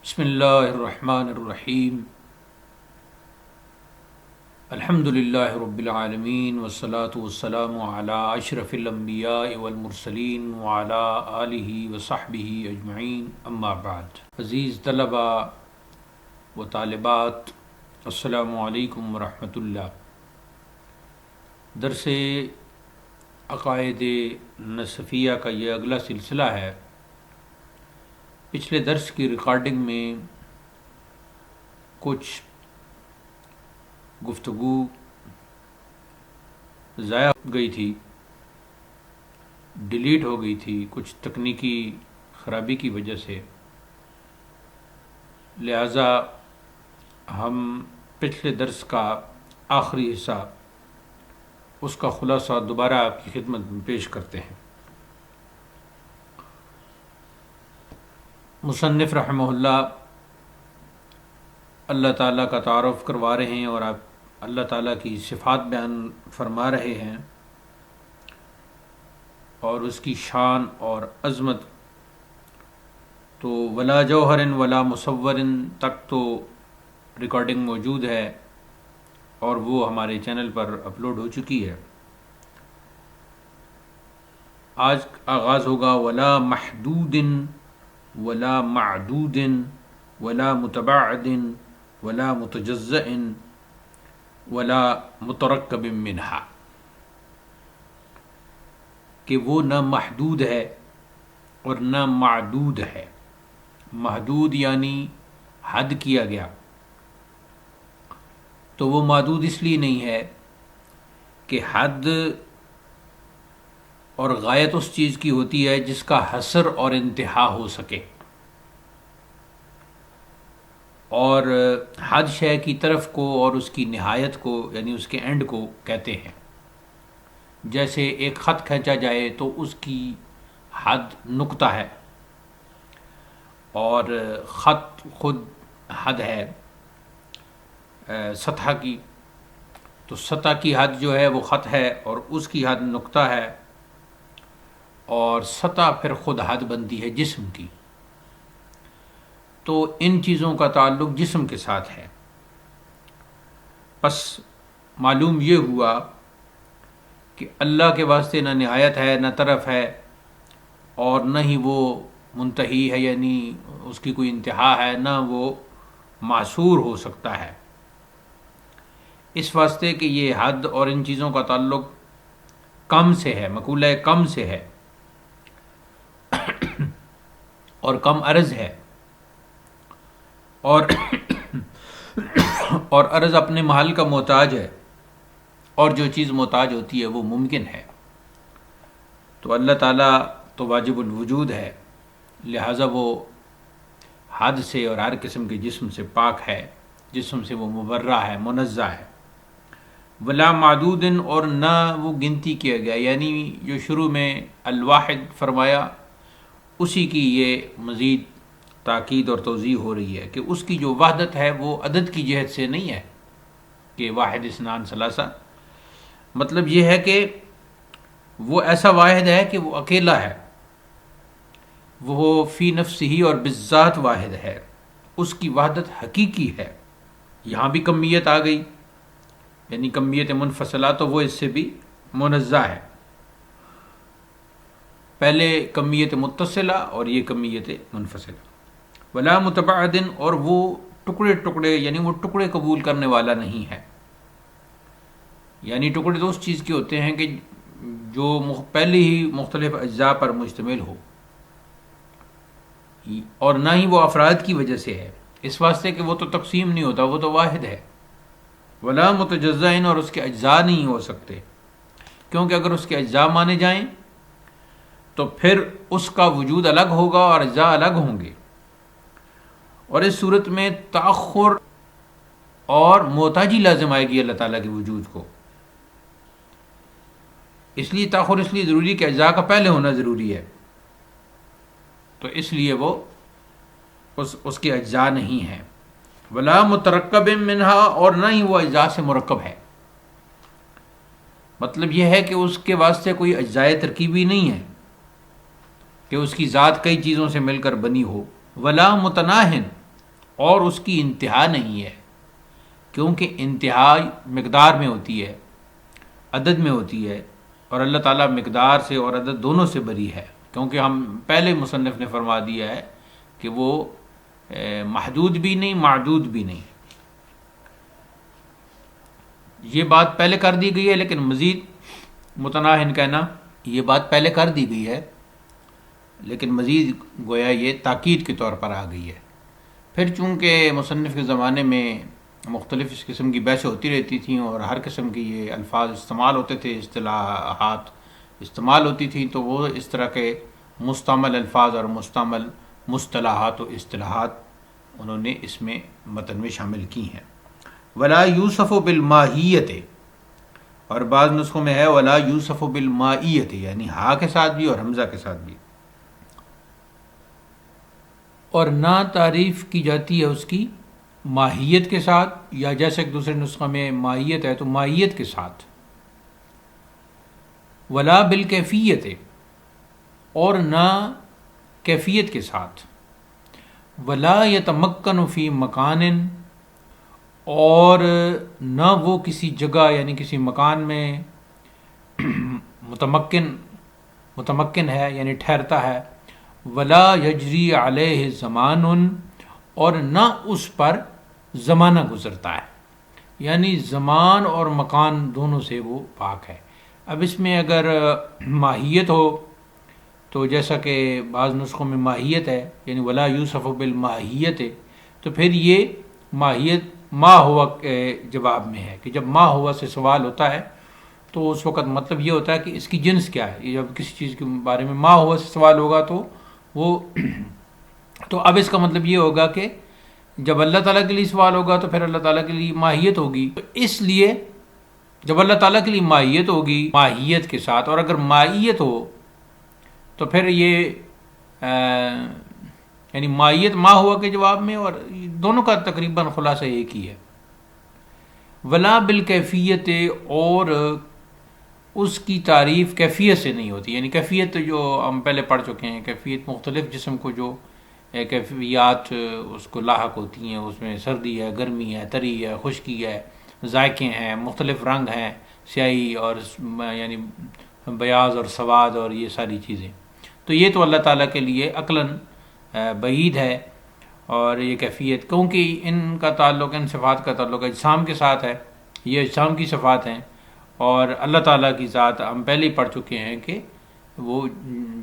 بسم اللہ الرحمن الرحیم الحمد للہ رب العالمین والصلاة والسلام علی اشرف الانبیاء والمرسلین وعلی آلہ وصحبہ اجمعین اما بعد۔ عزیز طلبہ و طالبات، السلام علیکم ورحمۃ اللہ۔ درس عقائد نصفیہ کا یہ اگلا سلسلہ ہے۔ پچھلے درس کی ریکارڈنگ میں کچھ گفتگو ضائع ہو گئی تھی، ڈیلیٹ ہو گئی تھی کچھ تکنیکی خرابی کی وجہ سے، لہذا ہم پچھلے درس کا آخری حصہ، اس کا خلاصہ دوبارہ آپ کی خدمت میں پیش کرتے ہیں۔ مصنف رحمہ اللہ اللہ تعالیٰ کا تعارف کروا رہے ہیں اور آپ اللہ تعالیٰ کی صفات بیان فرما رہے ہیں اور اس کی شان اور عظمت۔ تو ولا جوہر ولا مصور تک تو ریکارڈنگ موجود ہے اور وہ ہمارے چینل پر اپلوڈ ہو چکی ہے۔ آج آغاز ہوگا ولا محدود ولا معدود ولا متباعد ولا متجزأ ولا مترکب منہا، کہ وہ نہ محدود ہے اور نہ معدود ہے۔ محدود یعنی حد کیا گیا، تو وہ معدود اس لیے نہیں ہے کہ حد اور غایت اس چیز کی ہوتی ہے جس کا حصر اور انتہا ہو سکے، اور حد شے کی طرف کو اور اس کی نہایت کو یعنی اس کے اینڈ کو کہتے ہیں۔ جیسے ایک خط کھینچا جائے تو اس کی حد نقطہ ہے، اور خط خود حد ہے سطح کی، تو سطح کی حد جو ہے وہ خط ہے اور اس کی حد نقطہ ہے، اور سطح پھر خود حد بنتی ہے جسم کی۔ تو ان چیزوں کا تعلق جسم کے ساتھ ہے۔ پس معلوم یہ ہوا کہ اللہ کے واسطے نہ نہایت ہے نہ طرف ہے، اور نہ ہی وہ منتہی ہے یعنی اس کی کوئی انتہا ہے، نہ وہ معصور ہو سکتا ہے، اس واسطے کہ یہ حد اور ان چیزوں کا تعلق کم سے ہے، مقولہ کم سے ہے اور کم عرض ہے، اور عرض اپنے محل کا محتاج ہے، اور جو چیز محتاج ہوتی ہے وہ ممکن ہے۔ تو اللہ تعالیٰ تو واجب الوجود ہے، لہٰذا وہ حد سے اور ہر قسم کے جسم سے پاک ہے، جسم سے وہ مبرہ ہے، منزہ ہے۔ ولا معدود، اور نہ وہ گنتی کیا گیا، یعنی جو شروع میں الواحد فرمایا اسی کی یہ مزید تاکید اور توضیح ہو رہی ہے کہ اس کی جو وحدت ہے وہ عدد کی جہت سے نہیں ہے کہ واحد اثنان ثلاثہ، مطلب یہ ہے کہ وہ ایسا واحد ہے کہ وہ اکیلا ہے، وہ فی نفسہ ہی اور بالذات واحد ہے، اس کی وحدت حقیقی ہے۔ یہاں بھی کمیت آ گئی، یعنی کمیت منفصلہ، تو وہ اس سے بھی منزہ ہے۔ پہلے کمیت متصلہ اور یہ کمیت منفصلہ۔ ولا متباعد، اور وہ ٹکڑے ٹکڑے یعنی وہ ٹکڑے قبول کرنے والا نہیں ہے، یعنی ٹکڑے تو اس چیز کے ہوتے ہیں کہ جو پہلے ہی مختلف اجزاء پر مشتمل ہو، اور نہ ہی وہ افراد کی وجہ سے ہے، اس واسطے کہ وہ تو تقسیم نہیں ہوتا، وہ تو واحد ہے۔ ولا متجزع، اور اس کے اجزاء نہیں ہو سکتے، کیونکہ اگر اس کے اجزاء مانے جائیں تو پھر اس کا وجود الگ ہوگا اور اجزاء الگ ہوں گے، اور اس صورت میں تأخر اور محتاجی لازم آئے گی اللہ تعالیٰ کے وجود کو۔ اس لیے تأخر اس لیے ضروری کہ اجزاء کا پہلے ہونا ضروری ہے، تو اس لیے وہ اس کے اجزاء نہیں ہیں۔ ولا مترکب منہا، اور نہ ہی وہ اجزاء سے مرکب ہے، مطلب یہ ہے کہ اس کے واسطے کوئی اجزاء ترکیبی نہیں ہے کہ اس کی ذات کئی چیزوں سے مل کر بنی ہو۔ ولا متناہن، اور اس کی انتہا نہیں ہے، کیونکہ انتہا مقدار میں ہوتی ہے، عدد میں ہوتی ہے، اور اللہ تعالیٰ مقدار سے اور عدد دونوں سے بری ہے، کیونکہ ہم پہلے مصنف نے فرما دیا ہے کہ وہ محدود بھی نہیں، معدود بھی نہیں. یہ بات پہلے کر دی گئی ہے، لیکن مزید متناہن کہنا، یہ بات پہلے کر دی گئی ہے لیکن مزید گویا یہ تاکید کے طور پر آ گئی ہے. پھر چونکہ مصنف کے زمانے میں مختلف اس قسم کی بحثیں ہوتی رہتی تھیں اور ہر قسم کے یہ الفاظ استعمال ہوتے تھے، اصطلاحات استعمال ہوتی تھیں، تو وہ اس طرح کے مستعمل الفاظ اور مستعمل مصطلحات و اصطلاحات انہوں نے اس میں متن میں شامل کی ہیں. ولا یوسف بالماہیت، اور بعض نسخوں میں ہے ولا یوسف بالمائیت، یعنی ہا کے ساتھ بھی اور حمزہ کے ساتھ بھی. اور نہ تعریف کی جاتی ہے اس کی ماہیت کے ساتھ، یا جیسے ایک دوسرے نسخہ میں ماہیت ہے تو ماہیت کے ساتھ. ولا بالکیفیت، اور نہ کیفیت کے ساتھ. ولا یتمکن فی مکان، اور نہ وہ کسی جگہ یعنی کسی مکان میں متمکن ہے یعنی ٹھہرتا ہے. ولا یجری علیہ زمان، اور نہ اس پر زمانہ گزرتا ہے، یعنی زمان اور مکان دونوں سے وہ پاک ہے. اب اس میں اگر ماہیت ہو تو جیسا کہ بعض نسخوں میں ماہیت ہے یعنی ولا یوسف بالماہیت ہے، تو پھر یہ ماہیت ما ہوا کے جواب میں ہے کہ جب ما ہوا سے سوال ہوتا ہے تو اس وقت مطلب یہ ہوتا ہے کہ اس کی جنس کیا ہے. جب کسی چیز کے بارے میں ما ہوا سے سوال ہوگا تو وہ تو اب اس کا مطلب یہ ہوگا کہ جب اللہ تعالیٰ کے لیے سوال ہوگا تو پھر اللہ تعالیٰ کے لیے ماہیت ہوگی. تو اس لیے جب اللہ تعالیٰ کے لیے ماہیت ہوگی ماہیت کے ساتھ، اور اگر ماہیت ہو تو پھر یہ یعنی ماہیت ما ہوا کے جواب میں، اور دونوں کا تقریباً خلاصہ ایک ہی ہے. ولا بالکیفیت، اور اس کی تعریف کیفیت سے نہیں ہوتی، یعنی کیفیت جو ہم پہلے پڑھ چکے ہیں، کیفیت مختلف جسم کو جو کیفیات اس کو لاحق ہوتی ہیں، اس میں سردی ہے، گرمی ہے، تری ہے، خشکی ہے، ذائقے ہیں، مختلف رنگ ہیں، سیاہی اور یعنی بیاض اور سواد اور یہ ساری چیزیں. تو یہ تو اللہ تعالیٰ کے لیے عقلاً بعید ہے. اور یہ کیفیت کیونکہ ان کا تعلق، ان صفات کا تعلق اجسام کے ساتھ ہے، یہ اجسام کی صفات ہیں، اور اللہ تعالیٰ کی ذات ہم پہلے ہی پڑھ چکے ہیں کہ وہ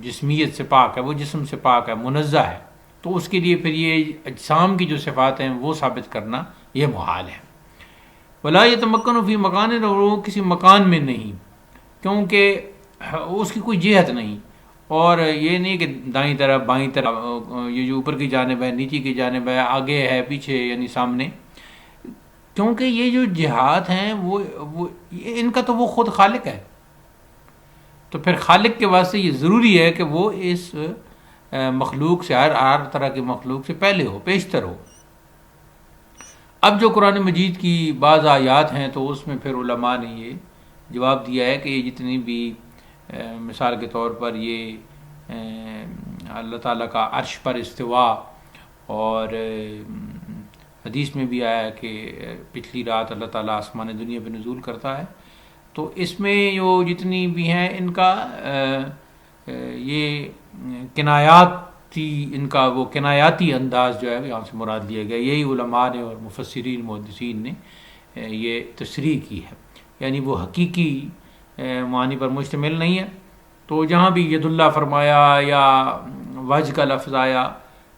جسمیت سے پاک ہے، وہ جسم سے پاک ہے، منزہ ہے. تو اس کے لیے پھر یہ اجسام کی جو صفات ہیں وہ ثابت کرنا یہ محال ہے. ولا یتمکن فی مکان، اور وہ کسی مکان میں نہیں، کیونکہ اس کی کوئی جہت نہیں، اور یہ نہیں کہ دائیں طرف بائیں طرف، یہ جو اوپر کی جانب ہے، نیچے کی جانب ہے، آگے ہے، پیچھے یعنی سامنے، کیونکہ یہ جو جہات ہیں وہ ان کا تو وہ خود خالق ہے. تو پھر خالق کے واسطے یہ ضروری ہے کہ وہ اس مخلوق سے، ہر طرح کی مخلوق سے پہلے ہو، پیشتر ہو. اب جو قرآن مجید کی بعض آیات ہیں تو اس میں پھر علماء نے یہ جواب دیا ہے کہ یہ جتنی بھی مثال کے طور پر یہ اللہ تعالیٰ کا عرش پر استوا، اور حدیث میں بھی آیا ہے کہ پچھلی رات اللہ تعالیٰ آسمان دنیا پہ نزول کرتا ہے، تو اس میں جو جتنی بھی ہیں ان کا یہ کنایاتی، ان کا وہ کنایاتی انداز جو ہے یہاں سے مراد لیا گیا. یہی علماء نے اور مفسرین محدثین نے یہ تصریح کی ہے، یعنی وہ حقیقی معنی پر مشتمل نہیں ہے. تو جہاں بھی ید اللہ فرمایا یا وجہ کا لفظ آیا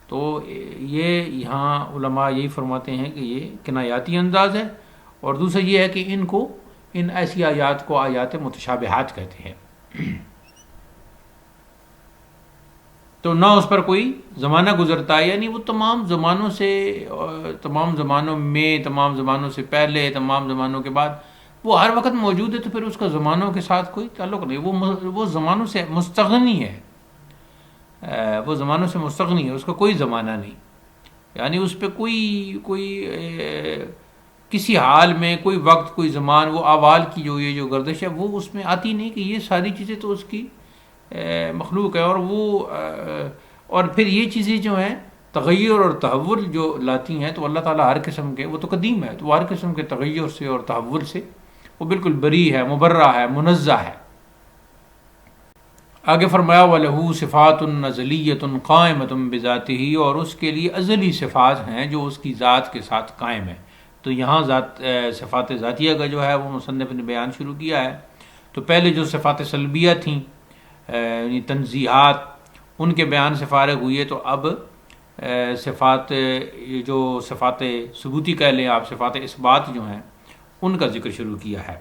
تو یہ یہاں علماء یہی فرماتے ہیں کہ یہ کنایاتی انداز ہے. اور دوسرا یہ ہے کہ ان ایسی آیات کو آیات متشابہات کہتے ہیں. تو نہ اس پر کوئی زمانہ گزرتا ہے، یعنی وہ تمام زمانوں سے، تمام زمانوں میں، تمام زمانوں سے پہلے، تمام زمانوں کے بعد وہ ہر وقت موجود ہے. تو پھر اس کا زمانوں کے ساتھ کوئی تعلق نہیں، وہ زمانوں سے مستغنی ہے، وہ زمانوں سے مستغنی ہے، اس کا کوئی زمانہ نہیں. یعنی اس پہ کوئی کسی حال میں کوئی وقت، کوئی زمان، وہ احوال کی یہ جو گردش ہے وہ اس میں آتی نہیں کہ یہ ساری چیزیں تو اس کی مخلوق ہے. اور وہ اور پھر یہ چیزیں جو ہیں تغیر اور تحول جو لاتی ہیں تو اللہ تعالیٰ ہر قسم کے، وہ تو قدیم ہے تو وہ ہر قسم کے تغیر سے اور تحول سے وہ بالکل بری ہے، مبرہ ہے، منزہ ہے۔ آگے فرمایا وَلَهُ صِفَاتٌ أَزَلِيَّةٌ قَائِمَةٌ بِذَاتِهِ، اور اس کے لیے ازلی صفات ہیں جو اس کی ذات کے ساتھ قائم ہیں۔ تو یہاں صفات ذاتیہ کا جو ہے وہ مصنف نے بیان شروع کیا ہے۔ تو پہلے جو صفات سلبیہ تھیں یعنی تنزیہات، ان کے بیان سے فارغ ہوئے، تو اب صفات جو صفات ثبوتی کہہ لیں آپ، صفات اثبات جو ہیں ان کا ذکر شروع کیا ہے۔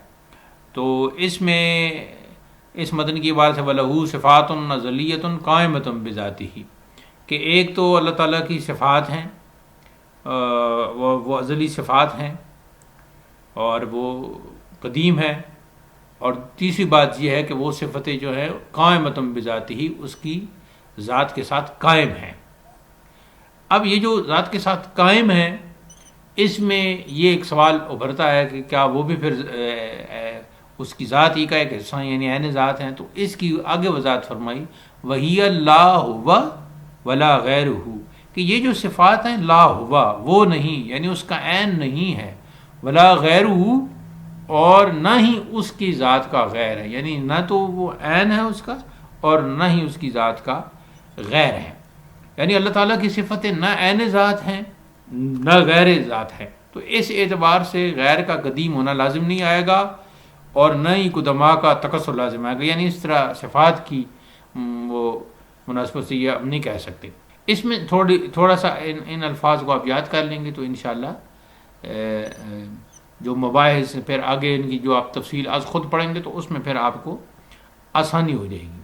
تو اس میں اس متن کی عبارت ہے وَلَهُ صِفَاتٌ أَزَلِيَّةٌ قَائِمَةٌ بِذَاتِهِ، کہ ایک تو اللہ تعالیٰ کی صفات ہیں، وہ ازلی صفات ہیں اور وہ قدیم ہے، اور تیسری بات یہ ہے کہ وہ صفتیں جو ہے قائمۃ بذاتہ، اس کی ذات کے ساتھ قائم ہیں۔ اب یہ جو ذات کے ساتھ قائم ہے، اس میں یہ ایک سوال ابھرتا ہے کہ کیا وہ بھی پھر اس کی ذات ہی کا ایک حصہ یعنی عین ذات ہیں؟ تو اس کی آگے وضاحت فرمائی وَهِيَ لَا هُوَ وَلَا غَيْرُهُ، کہ یہ جو صفات ہیں لا ہوا، وہ نہیں یعنی اس کا عین نہیں ہے، ولا غیرہ، اور نہ ہی اس کی ذات کا غیر ہے، یعنی نہ تو وہ عین ہے اس کا اور نہ ہی اس کی ذات کا غیر ہے، یعنی اللہ تعالیٰ کی صفتیں نہ عین ذات ہیں نہ غیر ذات ہے۔ تو اس اعتبار سے غیر کا قدیم ہونا لازم نہیں آئے گا اور نہ ہی قدما کا تکثر لازم آئے گا، یعنی اس طرح صفات کی وہ مناسبت سے یہ ہم نہیں کہہ سکتے۔ اس میں تھوڑا سا ان الفاظ کو آپ یاد کر لیں گے تو انشاءاللہ جو مباحث پھر آگے ان کی جو آپ تفصیل آج خود پڑھیں گے تو اس میں پھر آپ کو آسانی ہو جائے گی۔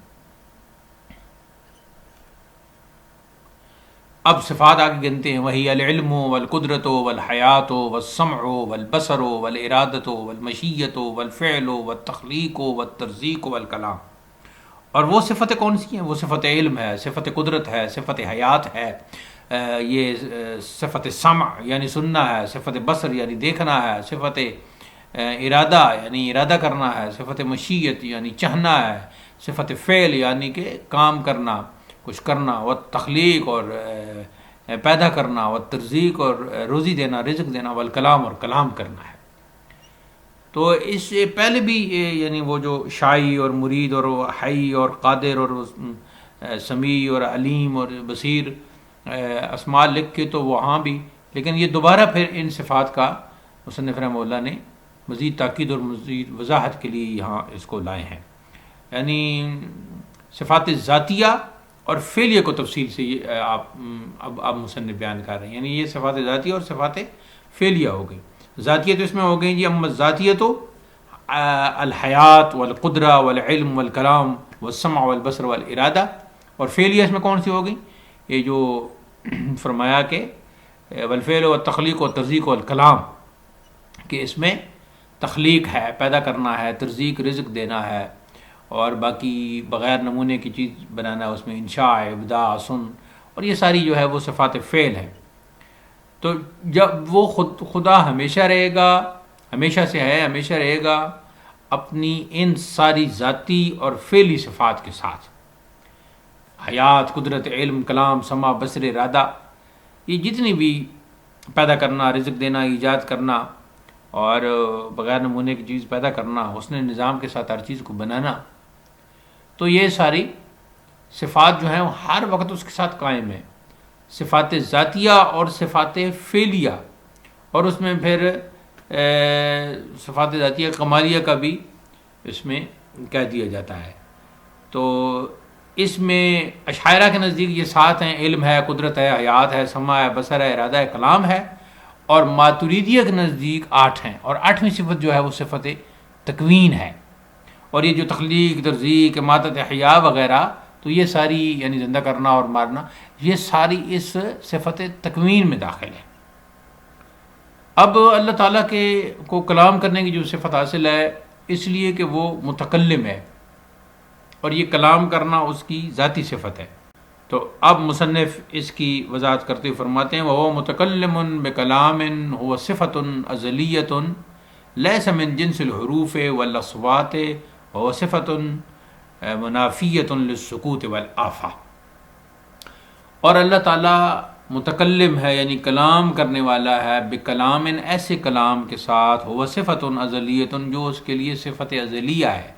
اب صفات آگے گنتے ہیں وہی العلم والقدرت والحیات والسمع والبصر والارادت والمشیت والفعل والتخلیق والترزیق والکلام، اور وہ صفتیں کون سی ہیں؟ وہ صفت علم ہے، صفت قدرت ہے، صفت حیات ہے، یہ صفت سمع یعنی سننا ہے، صفت بصر یعنی دیکھنا ہے، صفت ارادہ یعنی ارادہ کرنا ہے، صفت مشیت یعنی چاہنا ہے، صفت فعل یعنی کہ کام کرنا، کچھ کرنا، و تخلیق اور پیدا کرنا، و ترزیق اور روزی دینا، رزق دینا، والکلام اور کلام کرنا ہے۔ تو اس سے پہلے بھی یعنی وہ جو شائی اور مرید اور حی اور قادر اور سمیع اور علیم اور بصیر اسماء لکھ کے تو وہاں بھی، لیکن یہ دوبارہ پھر ان صفات کا مصنف رحمہ اللہ نے مزید تاکید اور مزید وضاحت کے لیے یہاں اس کو لائے ہیں، یعنی صفات ذاتیہ اور فعلیہ کو تفصیل سے اب مصنف بیان کر رہے ہیں، یعنی یہ صفات ذاتیہ اور صفات فعلیہ ہو گئی۔ ذاتیہ تو اس میں ہو گئی جی، اما ذاتیہ تو الحیات والقدرہ والعلم والکلام والسمع والبصر والارادہ، اور فعلیہ اس میں کون سی ہو گئی؟ یہ جو فرمایا کہ والفعل والتخلیق والترزیق والکلام، کہ اس میں تخلیق ہے، پیدا کرنا ہے، ترزیق رزق دینا ہے، اور باقی بغیر نمونے کی چیز بنانا ہے، اس میں انشاء، ابداع، سن، اور یہ ساری جو ہے وہ صفات فعل ہے۔ تو جب وہ خدا ہمیشہ رہے گا، ہمیشہ سے ہے، ہمیشہ رہے گا اپنی ان ساری ذاتی اور فعلی صفات کے ساتھ، حیات، قدرت، علم، کلام، سمع، بصر، ارادہ، یہ جتنی بھی پیدا کرنا، رزق دینا، ایجاد کرنا اور بغیر نمونے کی چیز پیدا کرنا، حسن نظام کے ساتھ ہر چیز کو بنانا، تو یہ ساری صفات جو ہیں وہ ہر وقت اس کے ساتھ قائم ہیں، صفات ذاتیہ اور صفات فعلیہ، اور اس میں پھر صفات ذاتیہ کمالیہ کا بھی اس میں کہہ دیا جاتا ہے۔ تو اس میں اشاعرہ کے نزدیک یہ 7 ہیں، علم ہے، قدرت ہے، حیات ہے، سمع ہے، بصر ہے، ارادہ ہے، کلام ہے، اور ماتریدیہ کے نزدیک 8 ہیں، اور 8ویں صفت جو ہے وہ صفت تکوین ہے، اور یہ جو تخلیق، ترزیق، اماتت احیاء وغیرہ، تو یہ ساری یعنی زندہ کرنا اور مارنا، یہ ساری اس صفت تکوین میں داخل ہے۔ اب اللہ تعالیٰ کو کلام کرنے کی جو صفت حاصل ہے، اس لیے کہ وہ متکلم ہے، اور یہ کلام کرنا اس کی ذاتی صفت ہے۔ تو اب مصنف اس کی وضاحت کرتے ہوئے فرماتے ہیں وَهُوَ مُتَكَلِّمٌ بِكَلَامٍ هُوَ صِفَةٌ أَزَلِيَّةٌ لَيْسَ مِنْ جِنْسِ الْحُرُوفِ وَالْأَصْوَاتِ وَهُوَ صِفَةٌ مُنَافِيَّةٌ لِلسُّكُوتِ وَالْآفَةِ، اور اللہ تعالیٰ متکلم ہے یعنی کلام کرنے والا ہے، بکلام ایسے کلام کے ساتھ، ہو صفت ازلیت جو اس کے لیے صفت ازلیہ ہے،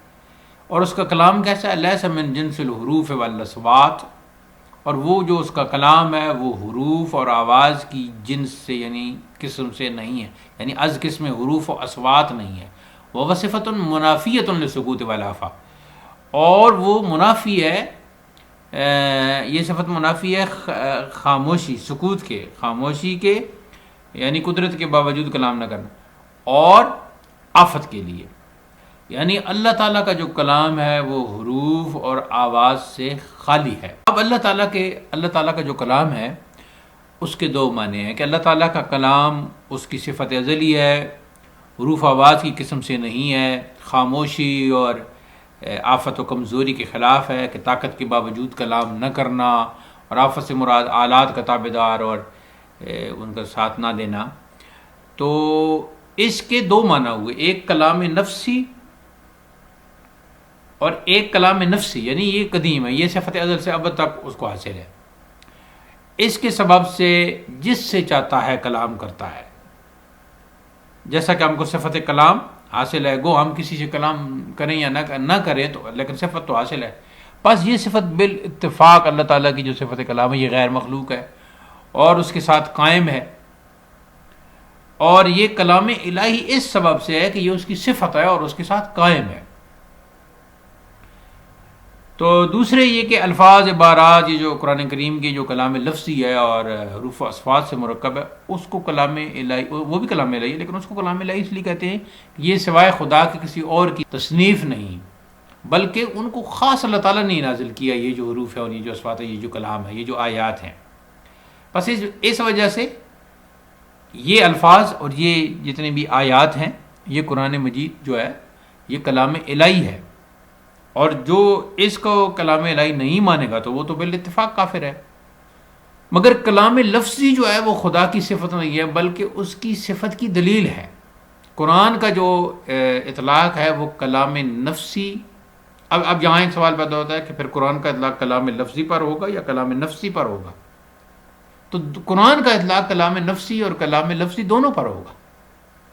اور اس کا کلام کیسا ہے؟ لیس من جنس الحروف والاصوات، اور وہ جو اس کا کلام ہے وہ حروف اور آواز کی جنس سے یعنی قسم سے نہیں ہے، یعنی از قسم حروف و اصوات نہیں ہے، وہ صفت منافیت لسکوت والآفا، اور وہ منافی ہے، یہ صفت منافی ہے خاموشی، سکوت کے، خاموشی کے یعنی قدرت کے باوجود کلام نہ کرنا، اور آفت کے لیے، یعنی اللہ تعالیٰ کا جو کلام ہے وہ حروف اور آواز سے خالی ہے۔ اب اللہ تعالیٰ کا جو کلام ہے اس کے دو معنی ہیں کہ اللہ تعالیٰ کا کلام اس کی صفت ازلی ہے، حروف آواز کی قسم سے نہیں ہے، خاموشی اور آفت و کمزوری کے خلاف ہے کہ طاقت کے باوجود کلام نہ کرنا، اور آفت سے مراد آلات کا تابع دار اور ان کا ساتھ نہ دینا۔ تو اس کے دو معنی ہوئے، ایک کلام نفسی اور ایک کلام نفسی، یعنی یہ قدیم ہے، یہ صفت ازل سے اب تک اس کو حاصل ہے، اس کے سبب سے جس سے چاہتا ہے کلام کرتا ہے، جیسا کہ ہم کو صفت کلام حاصل ہے، گو ہم کسی سے کلام کریں یا نہ کریں تو لیکن صفت تو حاصل ہے۔ بس یہ صفت بالاتفاق اللہ تعالیٰ کی جو صفت کلام ہے یہ غیر مخلوق ہے اور اس کے ساتھ قائم ہے، اور یہ کلام الہی اس سبب سے ہے کہ یہ اس کی صفت ہے اور اس کے ساتھ قائم ہے۔ تو دوسرے یہ کہ الفاظ عبارات، یہ جو قرآن کریم کی جو کلام لفظی ہے اور حروف و اصوات سے مرکب ہے، اس کو کلام الہی، وہ بھی کلام الہی ہے لیکن اس کو کلام الہی اس لیے کہتے ہیں کہ یہ سوائے خدا کے کسی اور کی تصنیف نہیں، بلکہ ان کو خاص اللہ تعالیٰ نے نازل کیا، یہ جو حروف ہے اور یہ جو اصوات ہے، یہ جو کلام ہے، یہ جو آیات ہیں۔ بس اس وجہ سے یہ الفاظ اور یہ جتنے بھی آیات ہیں، یہ قرآن مجید جو ہے یہ کلام الہی ہے، اور جو اس کو کلام الہی نہیں مانے گا تو وہ تو بالاتفاق کافر ہے۔ مگر کلام لفظی جو ہے وہ خدا کی صفت نہیں ہے بلکہ اس کی صفت کی دلیل ہے۔ قرآن کا جو اطلاق ہے وہ کلام نفسی، اب یہاں ایک سوال پیدا ہوتا ہے کہ پھر قرآن کا اطلاق کلام لفظی پر ہوگا یا کلام نفسی پر ہوگا؟ تو قرآن کا اطلاق کلام نفسی اور کلام لفظی دونوں پر ہوگا۔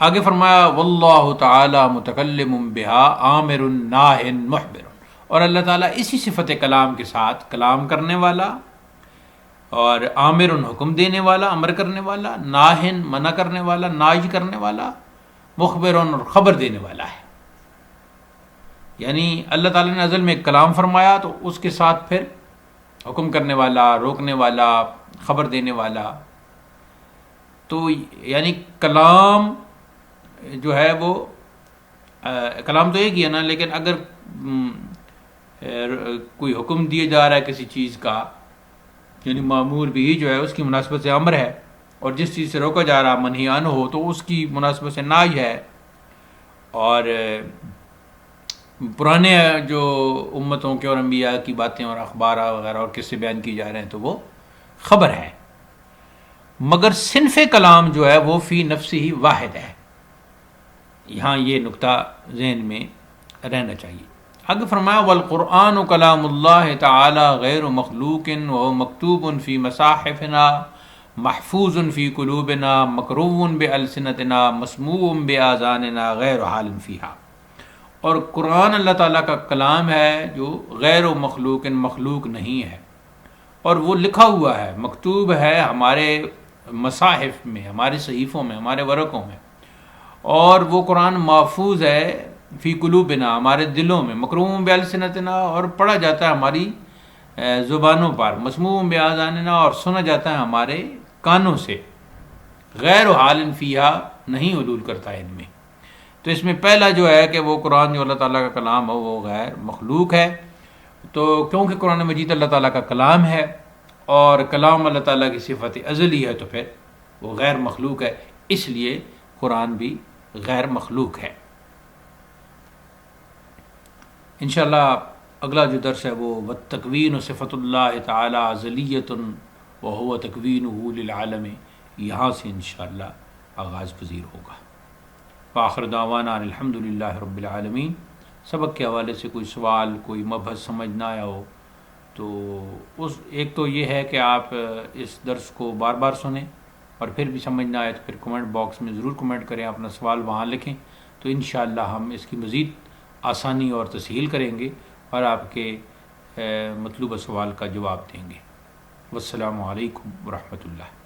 آگے فرمایا واللہ تعالی متکلم بہا آمر ناہ محبر، اور اللہ تعالیٰ اسی صفت کلام کے ساتھ کلام کرنے والا، اور آمر حکم دینے والا، امر کرنے والا، ناہن منع کرنے والا، ناہی کرنے والا، مخبر اور خبر دینے والا ہے۔ یعنی اللہ تعالیٰ نے ازل میں ایک کلام فرمایا تو اس کے ساتھ پھر حکم کرنے والا، روکنے والا، خبر دینے والا۔ تو یعنی کلام جو ہے وہ کلام تو ایک ہی ہے نا، لیکن اگر کوئی حکم دیا جا رہا ہے کسی چیز کا، یعنی معمور بھی جو ہے اس کی مناسبت سے امر ہے، اور جس چیز سے روکا جا رہا منہی عنہ ہو تو اس کی مناسبت سے نہی ہے، اور پرانے جو امتوں کے اور انبیاء کی باتیں اور اخبار وغیرہ اور قصے بیان کی جا رہے ہیں تو وہ خبر ہے۔ مگر صنف کلام جو ہے وہ فی نفسی ہی واحد ہے، یہاں یہ نقطہ ذہن میں رہنا چاہیے۔ آگے فرمایا والقرآن کلام اللہ تعالی غیر مخلوق وهو مکتوب فی مصاحفنا محفوظ فی قلوبنا مقروء بألسنتنا مسموع بآذاننا غیر حال فیہا، اور قرآن اللہ تعالیٰ کا کلام ہے جو غیر مخلوق، مخلوق نہیں ہے، اور وہ لکھا ہوا ہے، مکتوب ہے ہمارے مصاحف میں، ہمارے صحیفوں میں، ہمارے ورقوں میں، اور وہ قرآن محفوظ ہے فی قلوبنا، ہمارے دلوں میں، مقروء بألسنتنا، اور پڑھا جاتا ہے ہماری زبانوں پر، مسموع بآذاننا، اور سنا جاتا ہے ہمارے کانوں سے، غیر حال فیہا، نہیں علول کرتا ہے ان میں۔ تو اس میں پہلا جو ہے کہ وہ قرآن جو اللہ تعالیٰ کا کلام ہو وہ غیر مخلوق ہے، تو کیونکہ قرآن مجید اللہ تعالیٰ کا کلام ہے اور کلام اللہ تعالیٰ کی صفت ازلی ہے تو پھر وہ غیر مخلوق ہے، اس لیے قرآن بھی غیر مخلوق ہے۔ انشاءاللہ اگلا جو درس ہے وہ والتکوین صفت اللہ تعالی ازلیۃ وہو تکوینہ للعالم، یہاں سے انشاءاللہ آغاز پذیر ہوگا۔ وآخر دعوانا الحمدللہ رب العالمین۔ سبق کے حوالے سے کوئی سوال، کوئی مبحث سمجھ نہ آیا ہو تو ایک تو یہ ہے کہ آپ اس درس کو بار بار سنیں، اور پھر بھی سمجھ نہ آئے تو پھر کمنٹ باکس میں ضرور کمنٹ کریں، اپنا سوال وہاں لکھیں، تو انشاءاللہ ہم اس کی مزید آسانی اور تسہیل کریں گے اور آپ کے مطلوبہ سوال کا جواب دیں گے۔ والسلام علیکم ورحمۃ اللہ۔